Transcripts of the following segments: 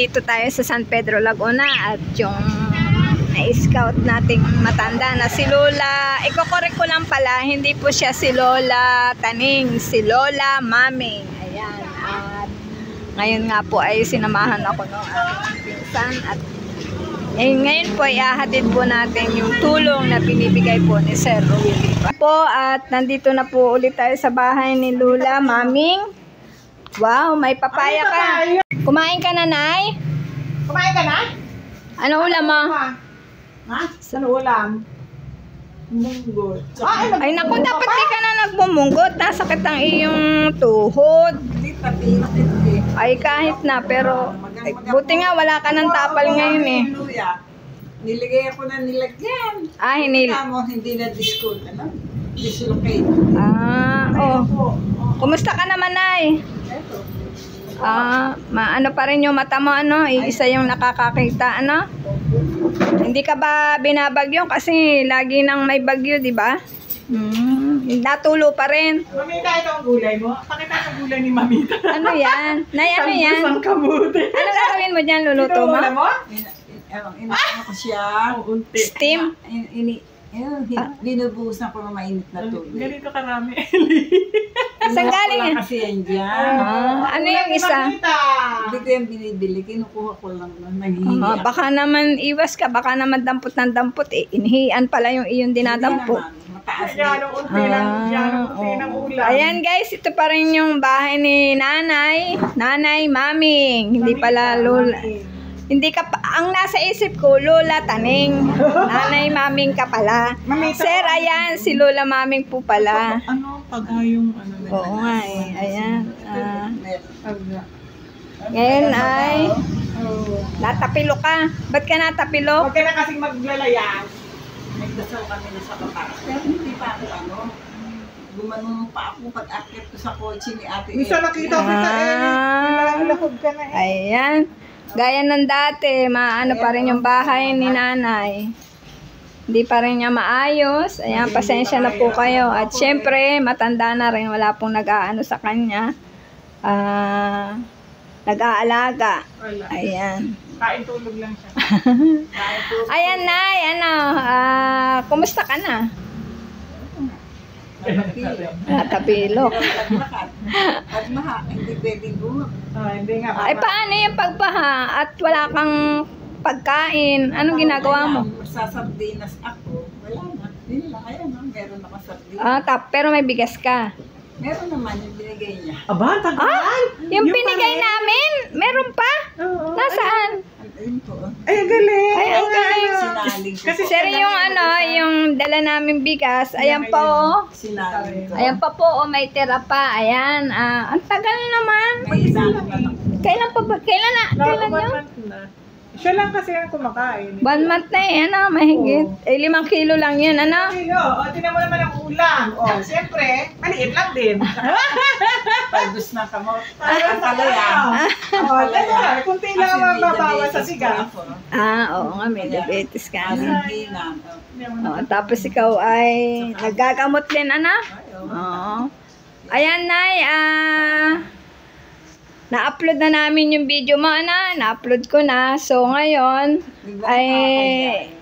nandito tayo sa San Pedro, Laguna at yung na-scout nating matanda na si Lola. Iko-correct ko lang pala, hindi po siya si Lola Taning, si Lola Maming. Ayan. At ngayon nga po ay sinamahan ako ng aking pinsan at ngayon po ay ahatid po natin yung tulong na binibigay po ni Sir Willie po. At nandito na po ulit tayo sa bahay ni Lola Maming. Wow, may papaya ka. Kumain ka na, Nay? Kumain ka na? Ano ulam mo? Ha? Ano ulam? Munggot. Ay naku, dapat di ka na nagmumunggot. Nasakit ang iyong tuhod. Ay kahit na, pero buti nga wala ka ng tapal ngayon eh. Niligay ako na nilagyan. Ah, hindi na discount. Ano? Dislocate. Ah, oh. Kumusta ka naman, Nay? Ano pa rin yung mata mo, ano? Isa yung nakakakita, ano? Hindi ka ba binabagyo? Kasi lagi nang may bagyo, di ba? Natulo pa rin. Mamita, ito ang gulay mo. Pakita ang gulay ni Mamita. Ano yan? Nay, ano yan? Ang kamuti. Ano gagawin mo dyan, luluto mo? Inaano ko siya. Steam? Binubuhusan ko ng mainit na tubig. Ganito karami. Saan galing yan? Kasi yan dyan. Ano yung isa? Hindi ko yung binibili. Kinukuha ko lang. Naghihiya. Baka naman iwas ka. Baka naman dampot ng dampot. Inihian pala yung iyong dinadampot. Mataas Ayan guys, ito pa rin yung bahay ni Nanay. Nanay Maming. Hindi pala Lola. Hindi ka pa, ang nasa isip ko, Lola Taning. Nanay Maming ka pala. Sir, ayan, si Lola Maming po pala. Ano? Pag yung ano na. Oo nga eh, ayan. Ngayon ay, natapilo ka. Ba't ka natapilo? Huwag ka na kasing maglalayas. Nagdasal kami na sa baba. Pero hindi pa ako gumanong pa ako pag-akit ko sa kotse ni Ate. Minsan nakita kita ilahod ka na Ayan. Gaya ng dati, maano pa rin yung bahay ni Nanay. Hindi pa rin niya maayos. Ayan, pasensya na po kayo. At syempre, matanda na rin. Wala pong nag-aano sa kanya. Nag-aalaga. Ayan. Kain tulog lang siya. Ayan, Nay. Kumusta ka na? Natapilok. Pagmaha, hindi pwedeng gumap. Hindi nga. Ay, paano yung pagbaha at wala kang pagkain? Anong ginagawa mo? Sasardinas ako. Wala na. Yun lang. Ayan, meron ako sardinas. Pero may bigas ka. Meron naman yung binigay niya. Aba, tagal! Yung binigay namin? Meron pa? Nasaan? Ayun po. Ay, ang galing! Ay, ang galing. Sinaling ko. Kasi Sir, yung dala namin bigas, ayan pa oh. Sinaling ko. Ayan pa po, may tira pa. Ayan, ang tagal naman. May isang naman. Kailan pa ba? Kailan yun? Siya lang kasi ang kumakain. 1 month na eh, mahigit. 5 kilo lang yun, Tinan mo naman ang ulam. Siyempre, maliit lang din. Pagdus na kamot. Ang palaya. Kunti lang ang mababawa sa sigas. Oo nga, may diabetes ka na. Tapos ikaw ay nagagamot din, Oo. Ayan, Nay, na-upload na namin yung video mo, na-upload ko na. So, ngayon, ay,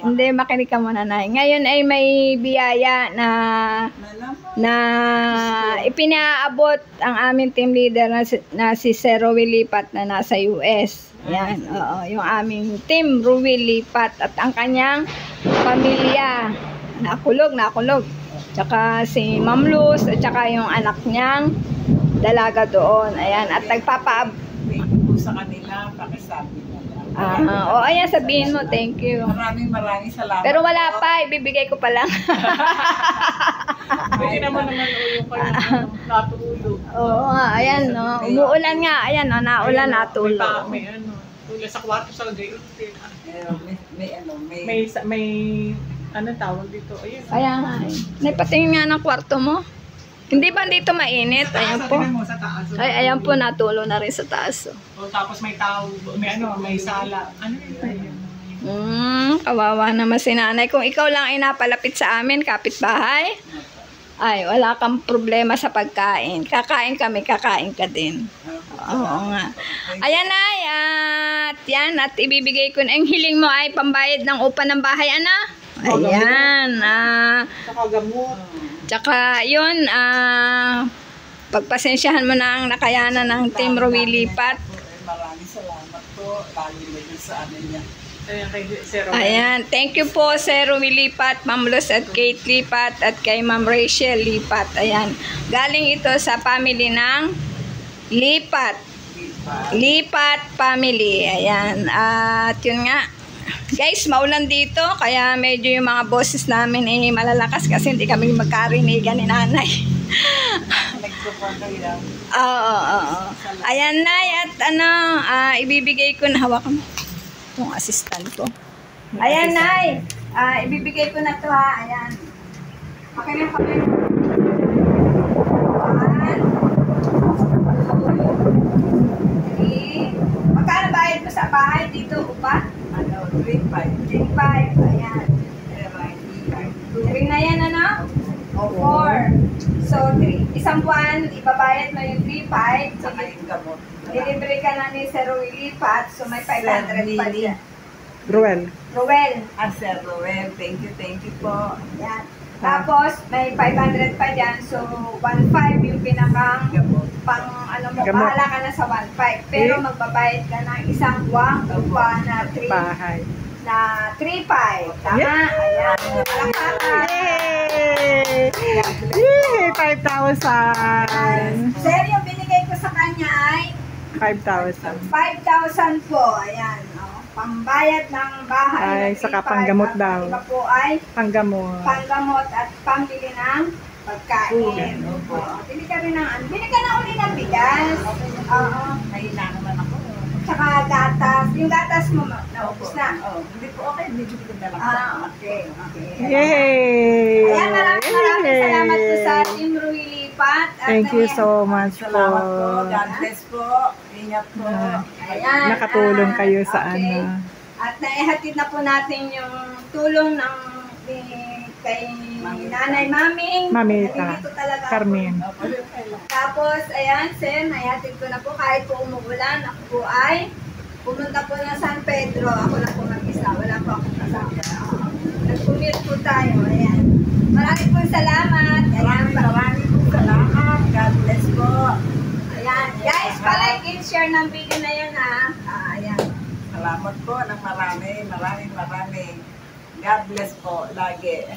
hindi, makinig ka muna, Nay. Ngayon ay may biyaya na ipinaabot ang aming team leader na si Sir Willie Lipat na nasa US. Yan, yung aming team, Willie Lipat, at ang kanyang pamilya. Nakulog. Tsaka si Ma'am Luz, at tsaka yung anak niyang dalaga doon. Ayan, at sa kanila, pakisabi mo. Ayan, sabihin mo, thank you. Maraming salamat. Pero wala pa, ibibigay ko pa lang. Pwede naman yung kanyang natulog. Oo nga, ayan, umuulan nga, ayan, naulan, natulog. May tulad sa kwarto sa gayon. May ano tawag dito? Ayun. Kaya nga, naipatingin nga ng kwarto mo. Hindi ba dito mainit? Ayan po. Ay, ayan po, natulo na rin sa taas. Tapos may tao, may sala. Ano yun? Kawawa naman si Nanay. Kung ikaw lang ay napalapit sa amin, kapitbahay, ay, wala kang problema sa pagkain. Kakain kami, kakain ka din. Oo nga. Ayan, Nay, at yan at ibibigay ko na. Ang hiling mo ay pambayad ng upa ng bahay, ana? Ayan. Saka gamot. Tsaka yun, pagpasensyahan mo na ang nakayanan ng Team Rowi Lipat. Maraming salamat po. Lagi mo yun sa amin niya. Ayan, kay Sir. Ayan, thank you po Sir Rowi Lipat, Ma'am Luz at Kate Lipat at kay Ma'am Rachel Lipat. Ayan, galing ito sa family ng Lipat. Lipat family. Ayan, at yun nga. Guys, maulan dito, kaya medyo yung mga boses namin ay malalakas kasi hindi kami magkarinigan ni nanay. Oo. Ayan, Nay, at ibibigay ko na, hawakan mo itong assistant ko. Ayan, Nay, ibibigay ko na to ha. Ayan. Okay na kami. 1, 2, 3. Magkano bayad mo sa bahay dito, upa? 3.5. 3.5. Ayan. 3 na yan, ano? O 4. So, isang buwan, ibabayad mo yung 3.5. Saka yung gamot. Delivery ka na ni Sir Rowi Lipat. So, may 500 pa dyan. Ruel. Rowel. Sir Roel, thank you po. Ayan. Tapos, may 500 pa dyan. So, 1.5 yung pinakang Gamot. pang ano mo, Gamot. bahala ka na sa 1.5. Pero magbabayad ka ng isang buwang upa na 3. Bahay. Na 3.5. Tama? Ayan. Palakpakan. Yay! Yay! 5,000! Sir, yung binigay ko sa kanya ay 5,000. 5,000 po. Ayan. Pambayad ng bahay. Ay, saka panggamot daw. Iba po ay Panggamot. panggamot at pambili ng pagkain. Opo. Bili ka rin ng bili ka na uli ng bigas. Oo. Mahina naman ako. Tsaka gatas. Yung gatas mo, naubos na. Hindi po okay. Medyo ko na lang. Okay. Yay! Ayan, maraming salamat po sa Team Rowi Lipat. At Thank you so much po. Salamat po. God bless po. Ingat po. Ayan, Nakatulong kayo sa okay. ano. At naihatid na po natin yung tulong ng kay Nanay Maming. Mamita. Nandito talaga ako. Carmen. Tapos, ayan, Sen, naihatid ko na po kahit po umuulan. Ako po ay pumunta po ng San Pedro. Ako lang po mag-isa. Wala po akong kasama. Nag-commute po tayo. Ayan. Maraming po salamat. Ayan. Maraming po salamat. God bless po. Ayan. Guys, palike and share ng video na yun, ha. Ayan. Salamat po ng maraming. God bless po lagi.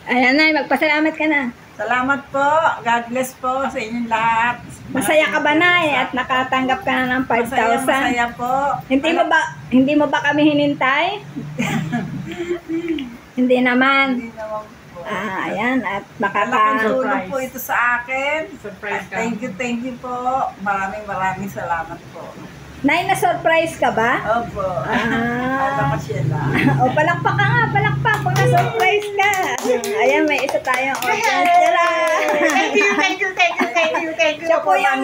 Ayan, Nay, magpasalamat ka na. Salamat po. God bless po sa inyong lahat. Masaya ka ba, Nay, at nakatanggap ka na ng 5,000? Masaya po. Hindi mo ba kami hinintay? Hindi naman. Hindi naman po. Ayan, at Malaking tulong Surprise. po ito sa akin. Surprise ka. Thank you po. Maraming salamat po. Nay, na-surprise ka ba? Opo. Ah. Ano pa siya na? O, palakpak ka nga, palakpak kung na-surprise ka. Ayan, may isa tayong audience. Tara! Thank you. Siya po yung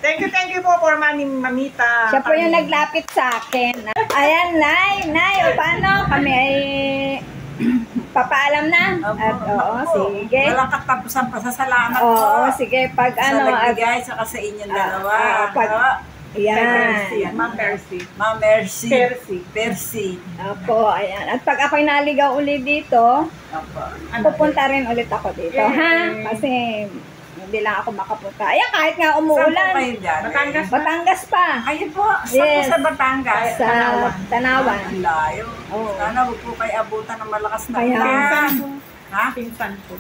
Thank you po for Mamita. siya po yung naglapit sa akin. Ayan, Nay, o paano? Kami ay papaalam na. Opo. At sige. Walang katapusan pa sa salamat po. Oo, sige, pag Sa at nagbigay, saka sa inyong dalawa. Yan. Ma'am Percy. Ma'am Mercy. Percy. Percy. Opo, ayan. At pag ako'y naligaw ulit dito, Opo. pupunta rin ulit ako dito, ha? Kasi hindi lang ako makapunta. Ayan, kahit nga Saan po umuulan. kayo dyan? Batangas. Batangas pa. Kayo po. Saan Yes. po sa Batangas? Sa Tanawan. Ang layo. Oo. Sana huwag po kayo abutan ng malakas na Kaya- ulan. Ha? Pinsan po.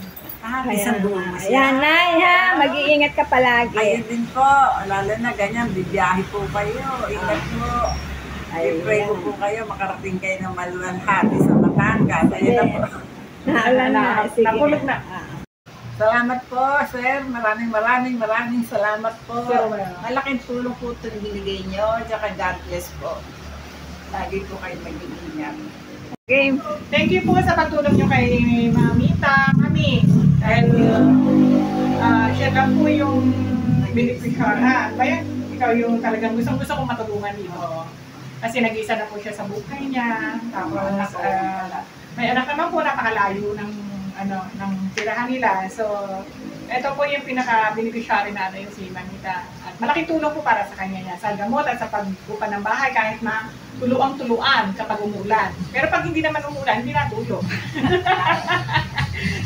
Isang buong mo siya. Ayan, Nay, ha? Mag-iingat ka Kayo palagi. din po. Lalo na ganyan, bibiyahe po kayo. Ingat po. I-pray ko po kayo, makarating kayo ng maluwalhati sa Batangas. Ayun na po. Naalan na. Sige. Napulog na. Salamat po, sir. Maraming salamat po. Sir, well. Malaking tulong po ito yung binigay nyo. Tsaka God bless po. Lagi po kayo mag-iingat. Okay. Thank you po sa pagtulong nyo kay Mamita, Mami. Dahil siya lang po yung beneficiary. Bayan, ikaw yung talagang gusto kong matulungan dito. Kasi nag-isa na po siya sa buhay niya. Tapos, may anak naman po, napakalayo ng tirahan nila. So, ito po yung pinaka-beneficiary natin, yung si Mamita. At malaking tulong po para sa kanya yan. Sa gamot at sa pagbupa ng bahay, kahit tuluan kapag umulan. Pero pag hindi naman umulan, hindi natulong.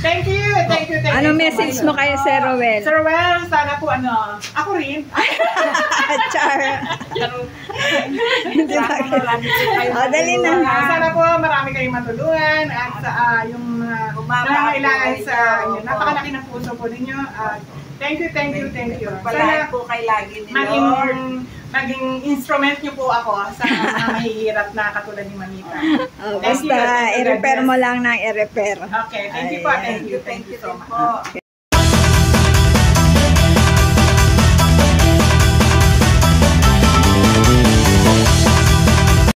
Thank you. Ano message mo kay Sir Rowel? Sir Rowel, sana po ako rin. Char. Dali na. Sana po marami kayong matulungan at sa yung nangangailangan sa inyo. Napakalaki ng puso po ninyo. Thank you. Sana po kay lagi ni Lord. Maging instrument niyo po ako sa mga mahihirap na katulad ni Mamita. Basta i-repair mo lang ng i-repair. Okay, thank you po. Thank you so much.